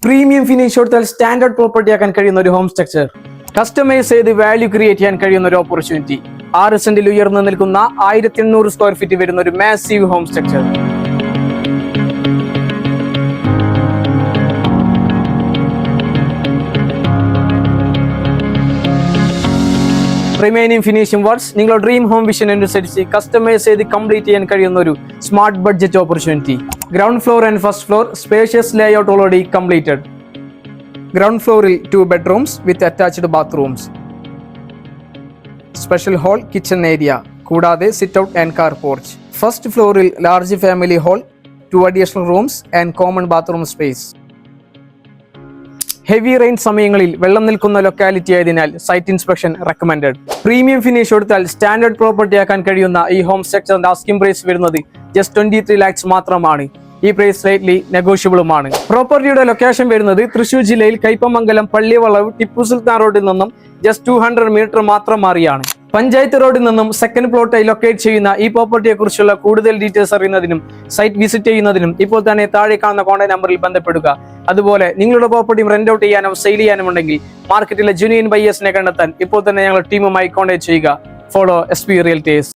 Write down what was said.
Premium finish കൊടുത്താൽ standard property ആക്കാൻ കഴിയുന്ന ഒരു ഹോം സ്ട്രക്ചർ, കസ്റ്റമൈസ് ചെയ്ത് വാല്യൂ ക്രിയേറ്റ് ചെയ്യാൻ കഴിയുന്ന ഒരു ഓപ്പർച്യൂണിറ്റി, 6 സെന്റിൽ ഉയർന്നു നിൽക്കുന്ന 1800 സ്ക്വയർ ഫീറ്റ് വരുന്ന ഒരു massive home structure. Remaining finishing works നിങ്ങളുടെ ഡ്രീം ഹോം വിഷൻ അനുസരിച്ച് കസ്റ്റമൈസ് ചെയ്ത് കംപ്ലീറ്റ് ചെയ്യാൻ കഴിയുന്ന ഒരു smart budget opportunity. Ground floor and first floor spacious layout already completed. Ground ഫ്ലോറിൽ 2 bedrooms with attached bathrooms, special hall, kitchen area, കൂടാതെ sit out and car porch. First ഫ്ലോറിൽ large family hall, 2 additional rooms and common bathroom space. Heavy rain സമയങ്ങളിൽ വെള്ളം നിൽക്കുന്ന locality ആയതിനാൽ site inspection recommended. Premium finish കൊടുത്താൽ standard property ആക്കാൻ കഴിയുന്ന ഈ ഹോം സ്ട്രക്ചറിന്റെ ആസ്കിംഗ് പ്രൈസ് വരുന്നത് just 23 lakhs മാത്രമാണ്. ഈ പ്രൈസ് സ്ലൈറ്റ്ലി നെഗോഷ്യബിളുമാണ്. പ്രോപ്പർട്ടിയുടെ ലൊക്കേഷൻ വരുന്നത് തൃശൂർ ജില്ലയിൽ കൈപ്പമംഗലം പള്ളിവളവ് ടിപ്പു സുൽത്താൻ റോഡിൽ നിന്നും just 200 മീറ്റർ മാത്രം മാറിയാണ്. പഞ്ചായത്ത് റോഡിൽ നിന്നും സെക്കൻഡ് പ്ലോട്ടായി ലൊക്കേറ്റ് ചെയ്യുന്ന ഈ പ്രോപ്പർട്ടിയെ കുറിച്ചുള്ള കൂടുതൽ ഡീറ്റെയിൽസ് അറിയുന്നതിനും സൈറ്റ് വിസിറ്റ് ചെയ്യുന്നതിനും ഇപ്പോൾ തന്നെ താഴെ കാണുന്ന കോൺടാക്ട് നമ്പറിൽ ബന്ധപ്പെടുക. അതുപോലെ നിങ്ങളുടെ പ്രോപ്പർട്ടി റെന്റ് ഔട്ട് ചെയ്യാനോ സെയിൽ ചെയ്യാനോ ഉണ്ടെങ്കിൽ മാർക്കറ്റിലെ ജെന്യുയിൻ ബയേഴ്സിനെ കണ്ടെത്താൻ ഇപ്പോൾ തന്നെ ഞങ്ങളുടെ ടീമുമായി കോൺടാക്ട് ചെയ്യുക. Follow SP Realtors.